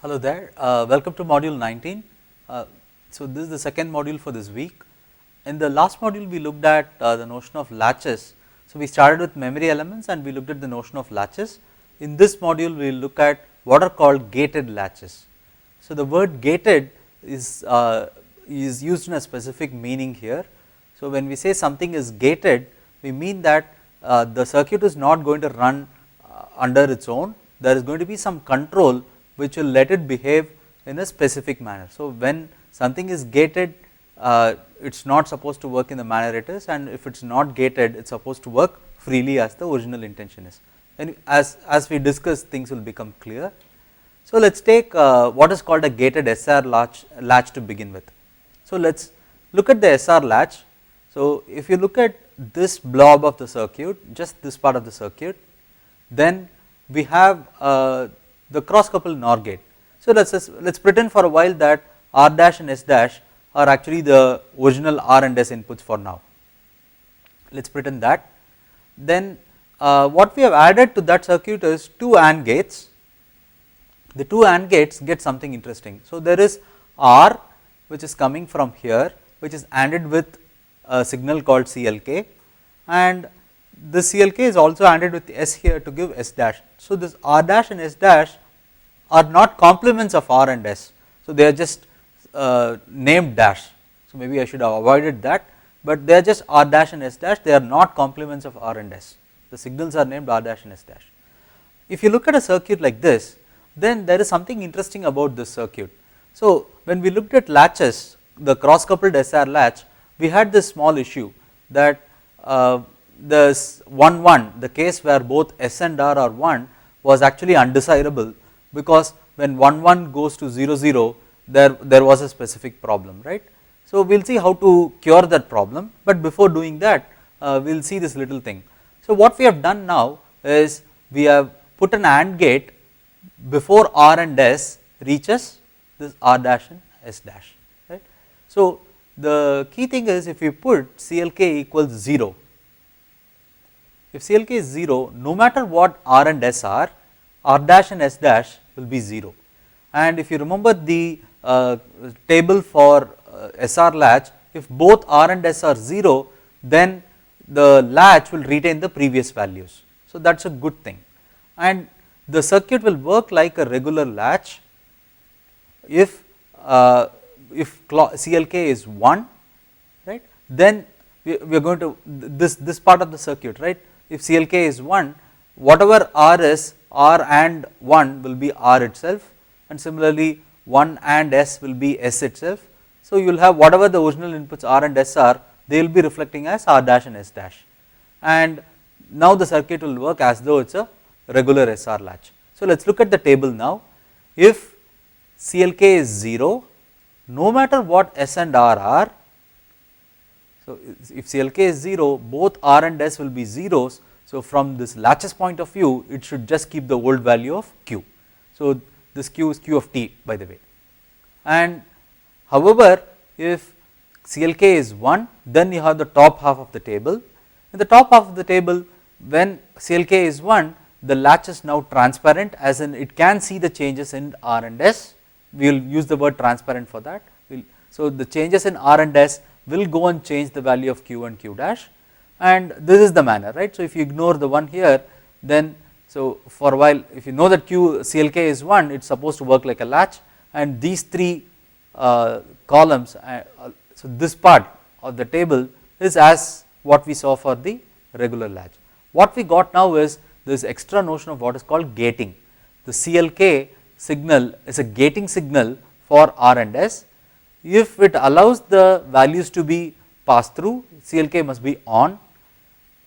Hello there, welcome to module 19. So, this is the second module for this week. In the last module we looked at the notion of latches. So, we started with memory elements and we looked at the notion of latches. In this module we will look at what are called gated latches. So, the word gated is used in a specific meaning here. So, when we say something is gated, we mean that the circuit is not going to run under its own. There is going to be some control which will let it behave in a specific manner. So, when something is gated, it is not supposed to work in the manner it is, and if it is not gated, it is supposed to work freely as the original intention is. And as we discuss, things will become clear. So, let us take what is called a gated SR latch to begin with. So, let us look at the SR latch. So, if you look at this blob of the circuit, just this part of the circuit, then we have the cross coupled NOR gate. So, let us pretend for a while that R dash and S dash are actually the original R and S inputs for now. Let us pretend that. Then what we have added to that circuit is two AND gates. The two AND gates get something interesting. So, there is R which is coming from here, which is ANDed with a signal called CLK, and this CLK is also ANDed with S here to give S dash. So, this R dash and S dash are not complements of R and S. So, they are just named dash. So, maybe I should have avoided that, but they are just R dash and S dash, they are not complements of R and S. The signals are named R dash and S dash. If you look at a circuit like this, then there is something interesting about this circuit. So, when we looked at latches, the cross coupled SR latch, we had this small issue that this 1 1, the case where both S and R are 1, was actually undesirable, because when 1 1 goes to 0 0, there was a specific problem, right. So, we will see how to cure that problem, but before doing that we will see this little thing. So, what we have done now is we have put an AND gate before R and S reaches this R dash and S dash, right. So, the key thing is, if we put CLK equals 0, if CLK is 0, no matter what R and S are, R dash and S dash will be 0. And if you remember the table for SR latch, if both R and S are 0, then the latch will retain the previous values. So, that is a good thing, and the circuit will work like a regular latch if CLK is 1, right, then we are going to this part of the circuit, right. If CLK is 1, whatever R is, R and 1 will be R itself, and similarly 1 and S will be S itself. So, you will have whatever the original inputs R and S are, they will be reflecting as R dash and S dash, and now the circuit will work as though it is a regular SR latch. So, let us look at the table now. If CLK is 0, no matter what S and R are, so if CLK is 0, both R and S will be zeros. So, from this latches point of view, it should just keep the old value of Q. So, this Q is Q of t, by the way. And however, if CLK is 1, then you have the top half of the table. In the top half of the table, when CLK is 1, the latch is now transparent, as in it can see the changes in R and S. We will use the word transparent for that. So, the changes in R and S will go and change the value of Q and Q dash, and this is the manner, right. So, if you ignore the one here, then so for a while, if you know that CLK is 1, it is supposed to work like a latch, and these three columns, so this part of the table is as what we saw for the regular latch. What we got now is this extra notion of what is called gating. The CLK signal is a gating signal for R and S. If it allows the values to be passed through, CLK must be on.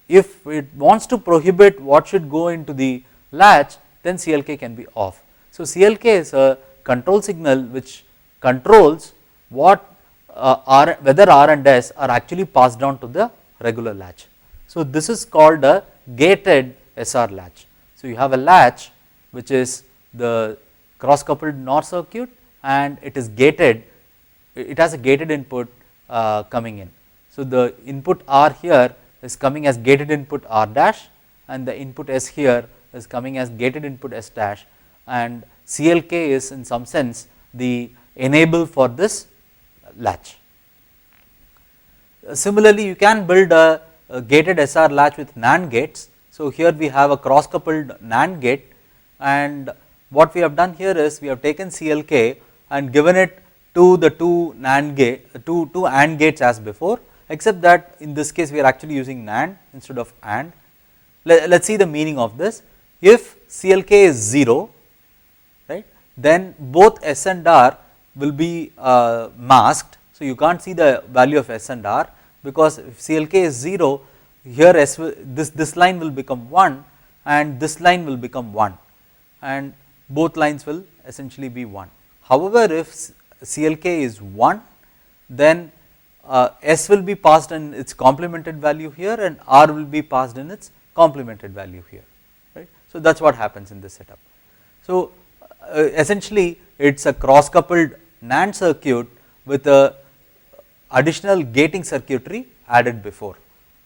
If it wants to prohibit what should go into the latch, then CLK can be off. So, CLK is a control signal which controls what whether R and S are actually passed down to the regular latch. So, this is called a gated SR latch. So, you have a latch which is the cross coupled NOR circuit, and it is gated, it has a gated input coming in. So, the input R here is coming as gated input R dash, and the input S here is coming as gated input S dash, and CLK is in some sense the enable for this latch. Similarly, you can build a gated SR latch with NAND gates. So, here we have a cross coupled NAND gate, and what we have done here is we have taken CLK and given it to the two NAND gate, two AND gates as before, except that in this case we are actually using NAND instead of AND. Let us see the meaning of this. If CLK is 0, right, then both S and R will be masked. So, you can't see the value of S and R, because if CLK is 0, here S this line will become 1 and this line will become 1, and both lines will essentially be 1. However, if CLK is 1, then S will be passed in its complemented value here and R will be passed in its complemented value here, right. So, that is what happens in this setup. So, essentially it is a cross coupled NAND circuit with a additional gating circuitry added before,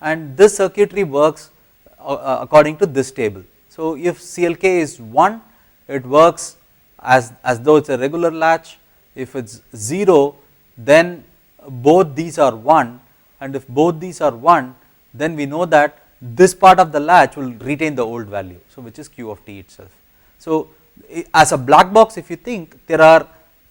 and this circuitry works according to this table. So, if CLK is 1, it works as though it is a regular latch. If it is 0, then both these are 1, and if both these are 1, then we know that this part of the latch will retain the old value, so which is Q of t itself. So, as a black box, if you think there are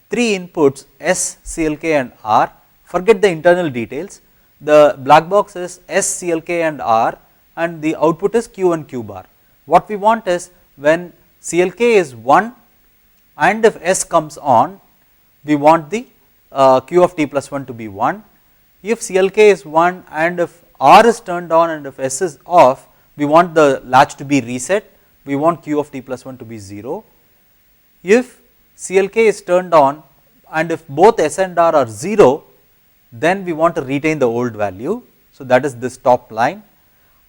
3 inputs S, CLK and R, forget the internal details, the black box is S, CLK and R, and the output is Q and Q bar. What we want is when CLK is 1 and if S comes on, we want the Q of t plus 1 to be 1. If CLK is 1 and if R is turned on and if S is off, we want the latch to be reset, we want Q of t plus 1 to be 0. If CLK is turned on and if both S and R are 0, then we want to retain the old value. So, that is this top line,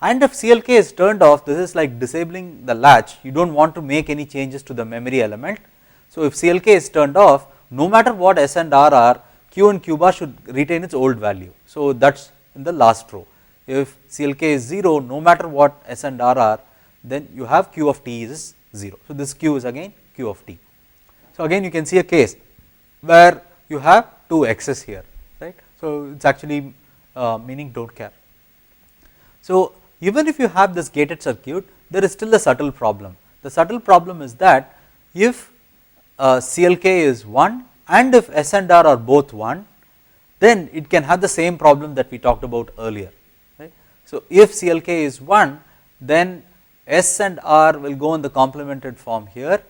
and if CLK is turned off, this is like disabling the latch, you do not want to make any changes to the memory element. So, if CLK is turned off, no matter what S and R are, Q and Q bar should retain its old value. So, that is in the last row. If CLK is 0, no matter what S and R are, then you have Q of t is 0. So, this Q is again Q of t. So, again you can see a case where you have 2 X's here, right. So, it is actually meaning do not care. So, even if you have this gated circuit, there is still a subtle problem. The subtle problem is that if CLK is 1 and if S and R are both 1, then it can have the same problem that we talked about earlier, right. So, if CLK is 1, then S and R will go in the complemented form here,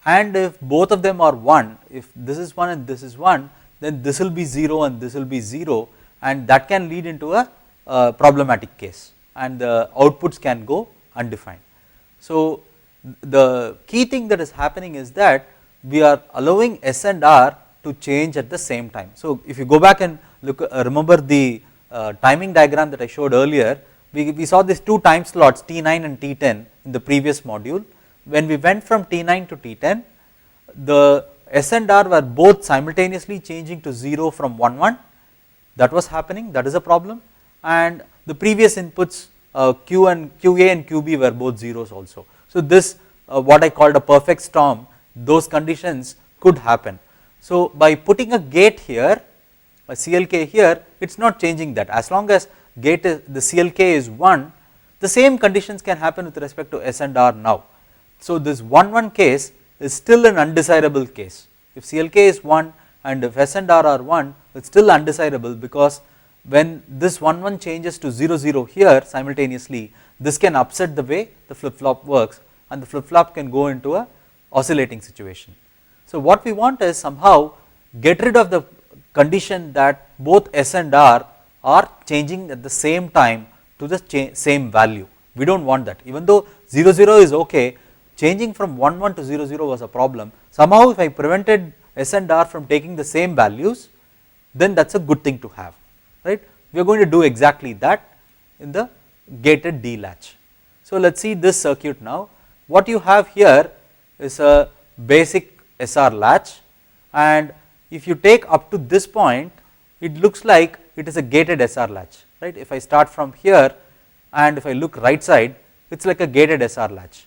and if both of them are 1, if this is 1 and this is 1, then this will be 0 and this will be 0, and that can lead into a problematic case and the outputs can go undefined. So, the key thing that is happening is that we are allowing S and R to change at the same time. So, if you go back and look, remember the timing diagram that I showed earlier, we saw these 2 time slots T9 and T10 in the previous module. When we went from T9 to T10, the S and R were both simultaneously changing to 0 from 1 1, that was happening, that is a problem, and the previous inputs QA and QB were both zeros also. So, this what I called a perfect storm, those conditions could happen. So, by putting a gate here, a CLK here, it is not changing that. As long as gate is, the CLK is 1, the same conditions can happen with respect to S and R now. So, this 1 1 case is still an undesirable case. If CLK is 1 and if S and R are 1, it is still undesirable, because when this 1 1 changes to 0 0 here simultaneously, this can upset the way the flip flop works and the flip flop can go into a oscillating situation. So, what we want is somehow get rid of the condition that both S and R are changing at the same time to the same value. We do not want that. Even though 0 0 is okay, changing from 1 1 to 0 0 was a problem. Somehow if I prevented S and R from taking the same values, then that is a good thing to have, right. We are going to do exactly that in the gated D latch. So, let us see this circuit now. What you have here is a basic SR latch, and if you take up to this point, it looks like it is a gated SR latch, right. If I start from here and if I look right side, it is like a gated SR latch.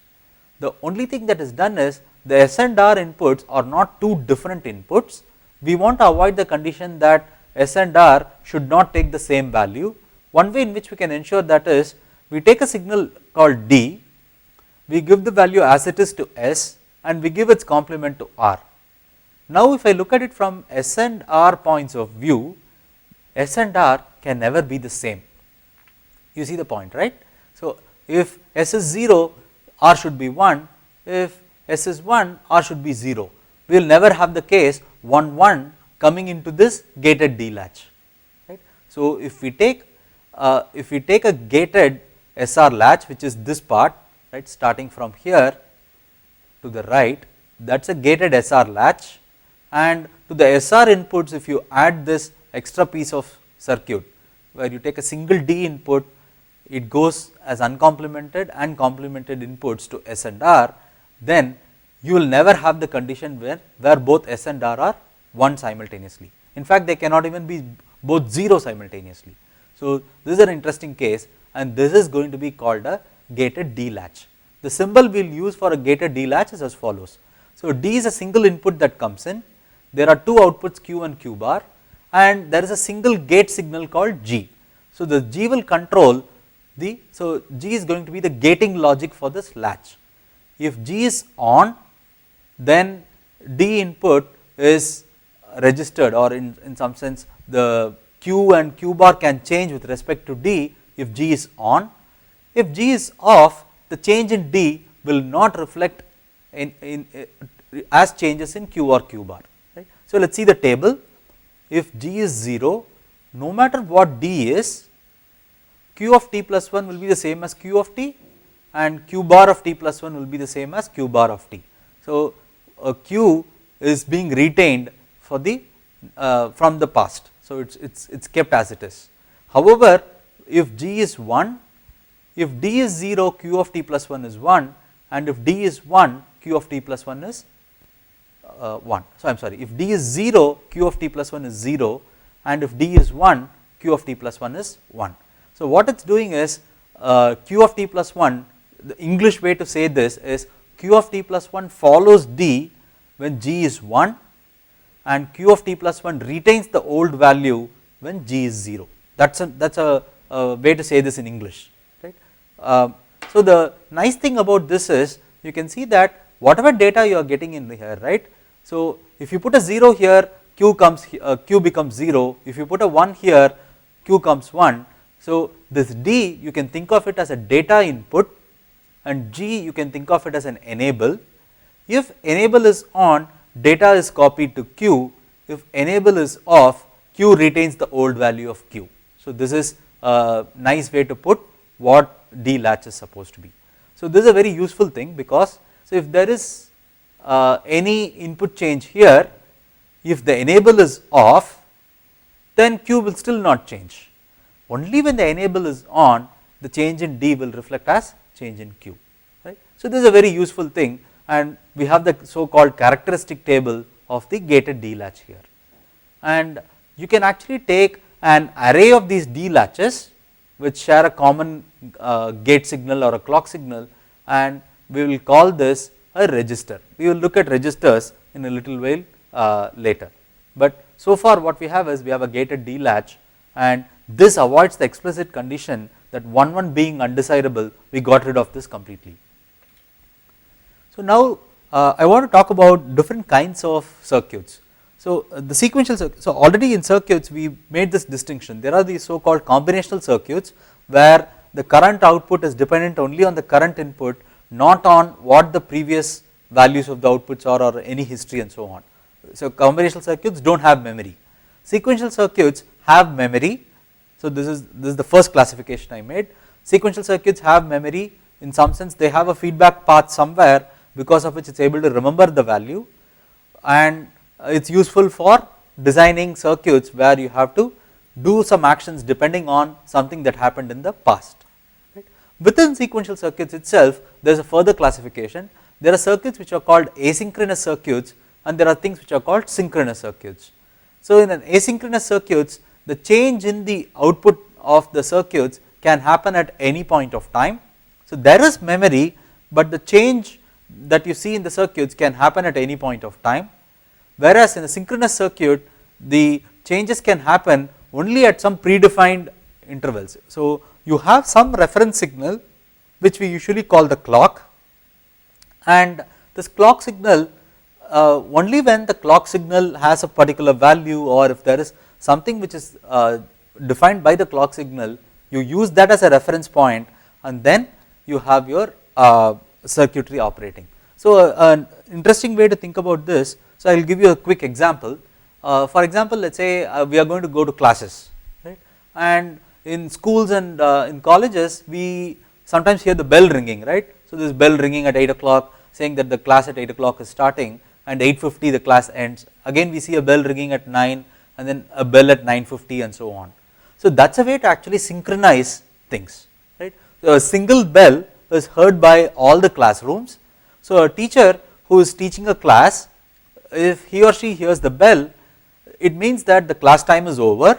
The only thing that is done is the S and R inputs are not two different inputs. We want to avoid the condition that S and R should not take the same value. One way in which we can ensure that is, we take a signal called D, we give the value as it is to S and we give its complement to R. Now if I look at it from S and R points of view, S and R can never be the same. You see the point, right? So if S is 0, R should be 1, if S is 1, R should be 0. We will never have the case 1 1 coming into this gated D latch, right. So if we take a gated SR latch, which is this part, right, starting from here to the right, that is a gated SR latch, and to the SR inputs, if you add this extra piece of circuit where you take a single D input, it goes as uncomplemented and complemented inputs to S and R, then you will never have the condition where both S and R are 1 simultaneously. In fact, they cannot even be both 0 simultaneously. So this is an interesting case, and this is going to be called a gated D latch. The symbol we will use for a gated D latch is as follows. So D is a single input that comes in, there are two outputs Q and Q bar, and there is a single gate signal called G. So the G will control so G is going to be the gating logic for this latch. If G is on, then D input is registered, or in some sense the Q and Q bar can change with respect to D if G is on. If G is off, the change in D will not reflect as changes in Q or Q bar, right. So let us see the table. If G is 0, no matter what D is, Q of t plus 1 will be the same as Q of t, and Q bar of t plus 1 will be the same as Q bar of t. So Q is being retained for the from the past, so it's kept as it is. However, if G is 1, if D is 0, Q of t plus 1 is 1, and if D is 1, Q of t plus 1 is 1. So I am sorry, if D is 0, Q of t plus 1 is 0, and if D is 1, Q of t plus 1 is 1. So what it is doing is Q of t plus 1, the English way to say this is Q of t plus 1 follows D when G is 1, and Q of t plus 1 retains the old value when G is 0. That is a way to say this in English, right. So the nice thing about this is, you can see that whatever data you are getting in here, right. So if you put a 0 here, Q becomes 0, if you put a 1 here, Q comes 1. So this D, you can think of it as a data input, and G you can think of it as an enable. If enable is on, data is copied to Q. If enable is off, Q retains the old value of Q. So this is a nice way to put what D latch is supposed to be. So this is a very useful thing, because so if there is any input change here, if the enable is off, then Q will still not change. Only when the enable is on, the change in D will reflect as change in Q, right. So this is a very useful thing, and we have the so called characteristic table of the gated D latch here. And you can actually take an array of these D latches which share a common gate signal or a clock signal, and we will call this a register. We will look at registers in a little while later, but so far what we have is, we have a gated D latch, and this avoids the explicit condition that 1 1 being undesirable, we got rid of this completely. So now I want to talk about different kinds of circuits. So the sequential circuit, so already in circuits we made this distinction. There are these so called combinational circuits where the current output is dependent only on the current input, not on what the previous values of the outputs are or any history and so on. So combinational circuits do not have memory. Sequential circuits have memory. So this is the first classification I made. Sequential circuits have memory, in some sense they have a feedback path somewhere, because of which it is able to remember the value, and it is useful for designing circuits where you have to do some actions depending on something that happened in the past, right. Within sequential circuits itself, there is a further classification. There are circuits which are called asynchronous circuits, and there are things which are called synchronous circuits. So in an asynchronous circuits, the change in the output of the circuits can happen at any point of time. So there is memory, but the change that you see in the circuits can happen at any point of time, whereas in a synchronous circuit the changes can happen only at some predefined intervals. So, you have some reference signal which we usually call the clock, and this clock signal only when the clock signal has a particular value, or if there is something which is defined by the clock signal, you use that as a reference point and then you have your circuitry operating. So, an interesting way to think about this, so I will give you a quick example. For example, let us say we are going to go to classes, right, and in schools and in colleges we sometimes hear the bell ringing, right. So, this bell ringing at 8 o'clock saying that the class at 8 o'clock is starting, and 8:50 the class ends. Again we see a bell ringing at 9 and then a bell at 9:50 and so on. So, that is a way to actually synchronize things, right. So, a single bell is heard by all the classrooms. So, a teacher who is teaching a class, if he or she hears the bell, it means that the class time is over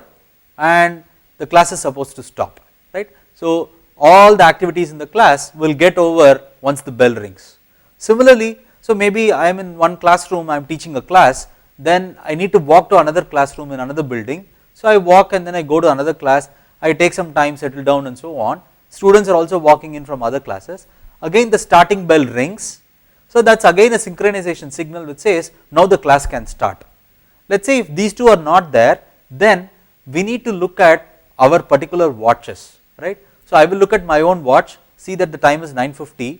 and the class is supposed to stop, right. So, all the activities in the class will get over once the bell rings. Similarly, so maybe I am in one classroom, I am teaching a class, then I need to walk to another classroom in another building. So, I walk and then I go to another class, I take some time, settle down and so on. Students are also walking in from other classes, again the starting bell rings. So, that is again a synchronization signal which says now the class can start. Let us say if these two are not there, then we need to look at our particular watches, right. So, I will look at my own watch, see that the time is 9:50,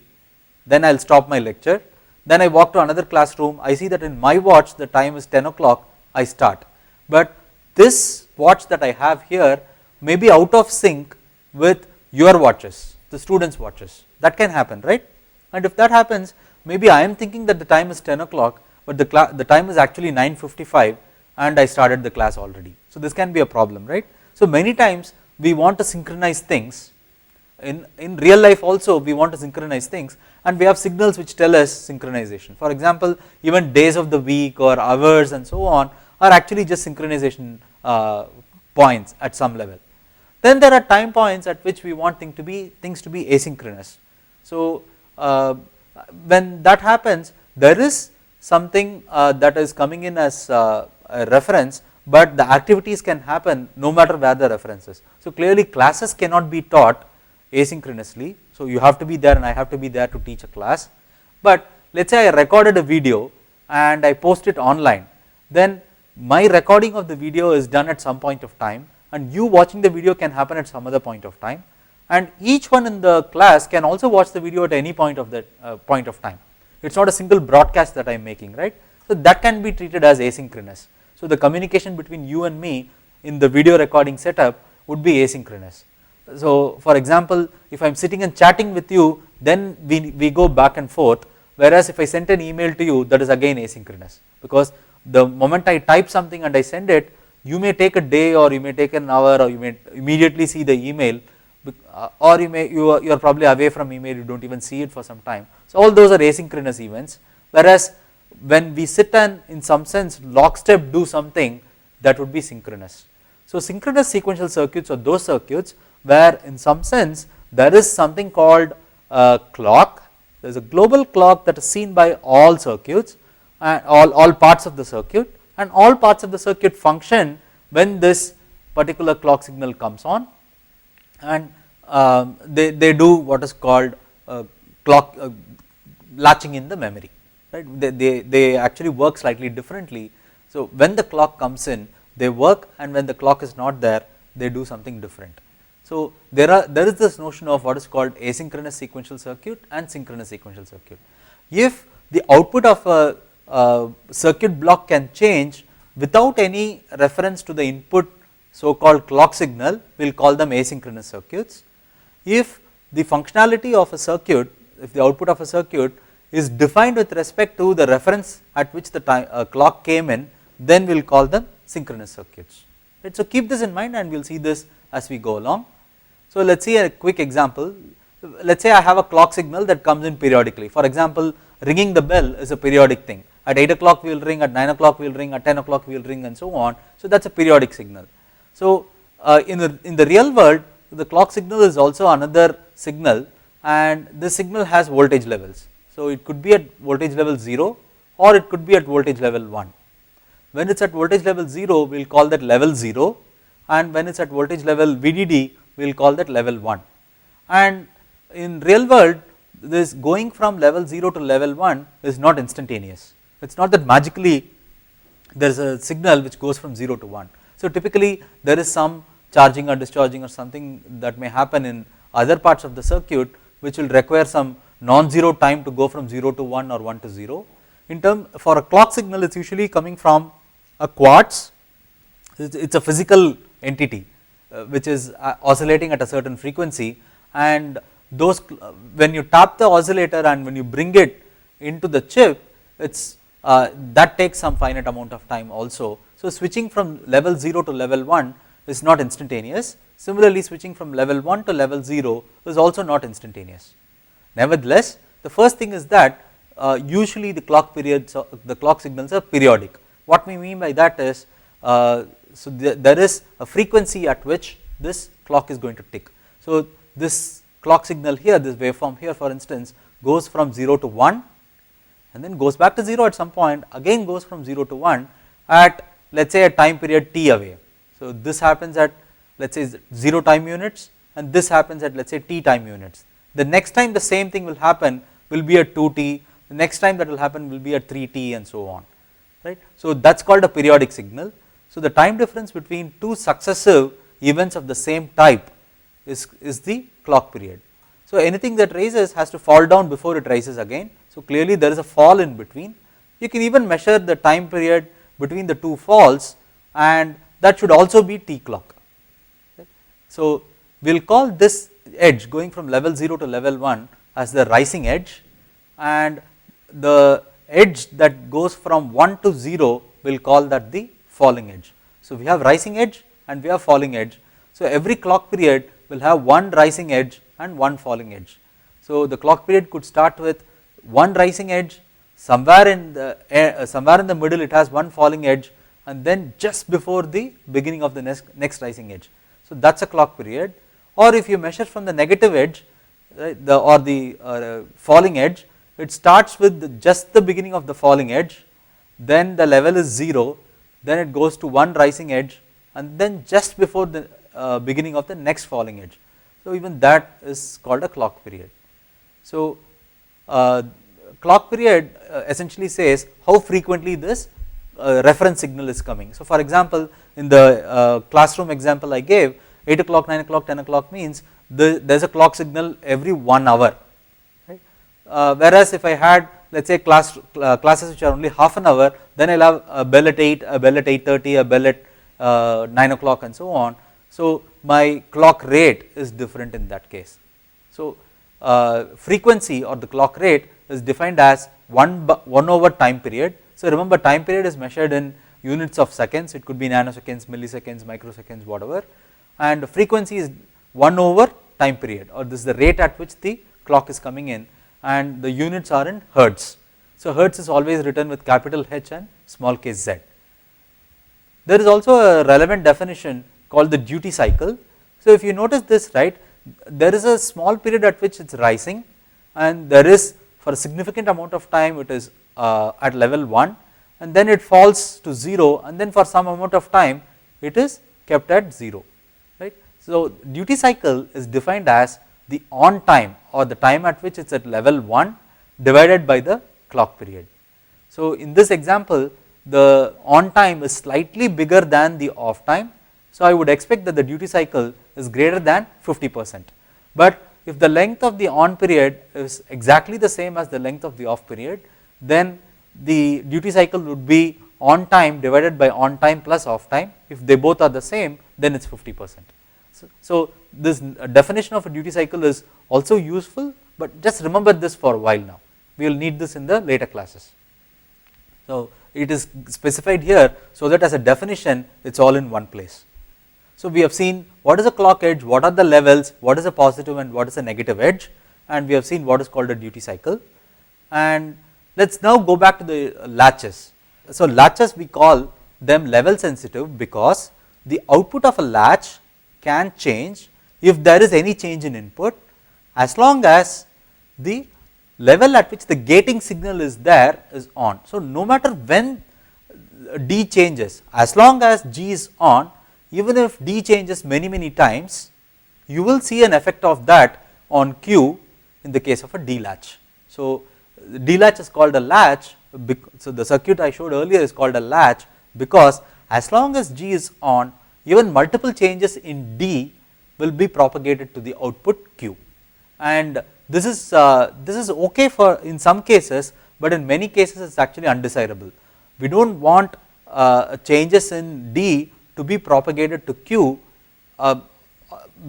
then I will stop my lecture, then I walk to another classroom, I see that in my watch the time is 10 o'clock, I start. But this watch that I have here may be out of sync with your watches, the students' watches, that can happen, right. And if that happens, maybe I am thinking that the time is 10 o'clock, but the time is actually 9:55 and I started the class already. So, this can be a problem, right. So, many times we want to synchronize things. In real life also we want to synchronize things, and we have signals which tell us synchronization. For example, even days of the week or hours and so on are actually just synchronization points at some level. Then there are time points at which we want things to be asynchronous. So, when that happens, there is something that is coming in as a reference, but the activities can happen no matter where the reference is. So, clearly classes cannot be taught asynchronously. So, you have to be there and I have to be there to teach a class, but let us say I recorded a video and I post it online, then my recording of the video is done at some point of time and you watching the video can happen at some other point of time, and each one in the class can also watch the video at any point of that point of time. It is not a single broadcast that I am making, right. So, that can be treated as asynchronous. So, the communication between you and me in the video recording setup would be asynchronous. So, for example, if I am sitting and chatting with you, then we go back and forth, whereas if I sent an email to you, that is again asynchronous, because the moment I type something and I send it, you may take a day or you may take an hour or you may immediately see the email, or you are probably away from email, you do not even see it for some time. So, all those are asynchronous events, whereas when we sit and in some sense lockstep do something, that would be synchronous. So, synchronous sequential circuits are those circuits where in some sense there is something called a clock. There is a global clock that is seen by all circuits and all parts of the circuit, and all parts of the circuit function when this particular clock signal comes on, and they do what is called clock latching in the memory, right. They actually work slightly differently. So, when the clock comes in they work, and when the clock is not there they do something different. So, there is this notion of what is called asynchronous sequential circuit and synchronous sequential circuit. If the output of a circuit block can change without any reference to the input so called clock signal, we will call them asynchronous circuits. If the functionality of a circuit, if the output of a circuit is defined with respect to the reference at which the clock came in, then we will call them synchronous circuits, right. So, keep this in mind and we will see this as we go along. So, let us see a quick example. Let us say I have a clock signal that comes in periodically. For example, ringing the bell is a periodic thing. At 8 o'clock we will ring, at 9 o'clock we will ring, at 10 o'clock we will ring and so on. So, that is a periodic signal. So, in the real world the clock signal is also another signal, and this signal has voltage levels. So, it could be at voltage level 0 or it could be at voltage level 1. When it is at voltage level 0, we will call that level 0, and when it is at voltage level VDD, we will call that level 1. And in real world, this going from level 0 to level 1 is not instantaneous. It is not that magically there is a signal which goes from 0 to 1. So, typically there is some charging or discharging or something that may happen in other parts of the circuit which will require some non-zero time to go from 0 to 1 or 1 to 0. In term for a clock signal, it is usually coming from a quartz. It is a physical entity which is oscillating at a certain frequency, and those when you tap the oscillator and when you bring it into the chip, it's that takes some finite amount of time also. So, switching from level 0 to level 1 is not instantaneous. Similarly, switching from level 1 to level 0 is also not instantaneous. Nevertheless, the first thing is that usually the clock periods, the clock signals are periodic. What we mean by that is, so there is a frequency at which this clock is going to tick. So, this clock signal here, this waveform here for instance, goes from 0 to 1 and then goes back to 0 at some point, again goes from 0 to 1 at let us say a time period t away. So, this happens at let us say 0 time units and this happens at let us say t time units. The next time the same thing will happen will be at 2t, the next time that will happen will be at 3t and so on, right. So, that is called a periodic signal. So, the time difference between two successive events of the same type is the clock period. So, anything that rises has to fall down before it rises again. So, clearly there is a fall in between. You can even measure the time period between the two falls, and that should also be t clock. Right. So, we will call this edge going from level 0 to level 1 as the rising edge, and the edge that goes from 1 to 0 we will call that the falling edge. So, we have rising edge and we have falling edge. So, every clock period will have one rising edge and one falling edge. So, the clock period could start with one rising edge, somewhere in the middle it has one falling edge, and then just before the beginning of the next rising edge. So, that is a clock period. Or if you measure from the negative edge, right, the falling edge, it starts with just the beginning of the falling edge, then the level is 0, then it goes to one rising edge, and then just before the beginning of the next falling edge. So, even that is called a clock period. So, clock period essentially says how frequently this reference signal is coming. So, for example, in the classroom example I gave, 8 o'clock, 9 o'clock, 10 o'clock means there is a clock signal every 1 hour, right. Whereas, if I had let us say classes which are only half an hour, then I will have a bell at 8, a bell at 8:30, a bell at 9 o'clock and so on. So, my clock rate is different in that case. So, frequency or the clock rate is defined as 1 over time period. So, remember time period is measured in units of seconds, it could be nanoseconds, milliseconds, microseconds, whatever, and frequency is 1 over time period, or this is the rate at which the clock is coming in, and the units are in hertz. So, hertz is always written with capital H and small case z. There is also a relevant definition called the duty cycle. So, if you notice this, right, there is a small period at which it is rising, and there is for a significant amount of time it is at level 1, and then it falls to 0, and then for some amount of time it is kept at 0, right. So, duty cycle is defined as the on time or the time at which it is at level 1 divided by the clock period. So, in this example the on time is slightly bigger than the off time. So, I would expect that the duty cycle is greater than 50%, but if the length of the on period is exactly the same as the length of the off period, then the duty cycle would be on time divided by on time plus off time. If they both are the same, then it is 50%. So, this definition of a duty cycle is also useful, but just remember this for a while now, we will need this in the later classes. So, it is specified here so that as a definition it is all in one place. So, we have seen what is a clock edge, what are the levels, what is a positive and what is a negative edge, and we have seen what is called a duty cycle. And let us now go back to the latches. So, latches we call them level sensitive because the output of a latch can change if there is any change in input, as long as the level at which the gating signal is there is on. So, no matter when D changes, as long as G is on, even if D changes many times, you will see an effect of that on Q in the case of a D latch. So, D latch is called a latch, so the circuit I showed earlier is called a latch, because as long as G is on, even multiple changes in D will be propagated to the output Q, and this is okay for in some cases, but in many cases it is actually undesirable. We do not want changes in D to be propagated to Q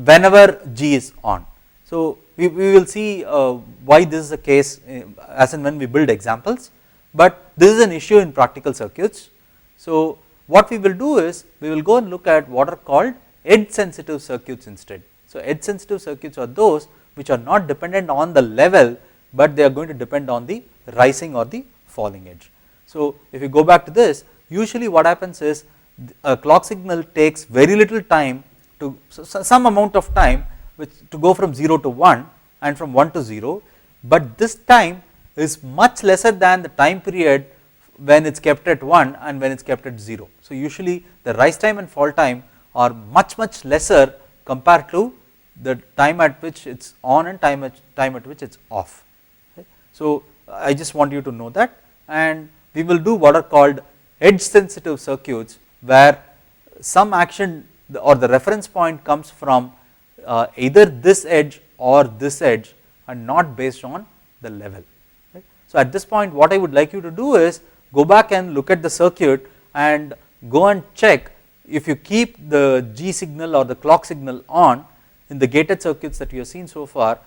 whenever G is on. So, we will see why this is the case as and when we build examples, but this is an issue in practical circuits. So, what we will do is we will go and look at what are called edge sensitive circuits instead. So, edge sensitive circuits are those which are not dependent on the level, but they are going to depend on the rising or the falling edge. So, if you go back to this, usually what happens is a clock signal takes very little time to some amount of time which to go from 0 to 1 and from 1 to 0, but this time is much lesser than the time period when it is kept at 1 and when it is kept at 0. So, usually the rise time and fall time are much lesser compared to the time at which it is on and time at which it is off. Okay. So, I just want you to know that, and we will do what are called edge sensitive circuits, where some action or the reference point comes from either this edge or this edge and not based on the level. Right. So, at this point what I would like you to do is go back and look at the circuit and go and check if you keep the G signal or the clock signal on in the gated circuits that you have seen so far,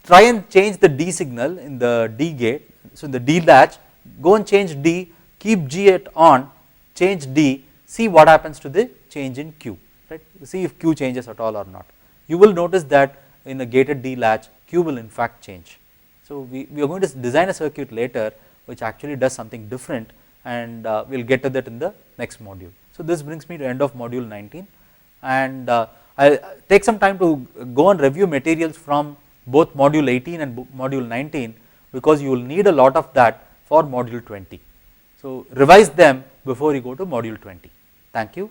try and change the D signal in the D gate. So, in the D latch, go and change D, keep G at on, change D, see what happens to the change in Q, right, see if Q changes at all or not. You will notice that in a gated D latch, Q will in fact change. So, we are going to design a circuit later which actually does something different, and we will get to that in the next module. So, this brings me to end of module 19, and I will take some time to go and review materials from both module 18 and module 19, because you will need a lot of that for module 20. So, revise them before you go to module 20. Thank you.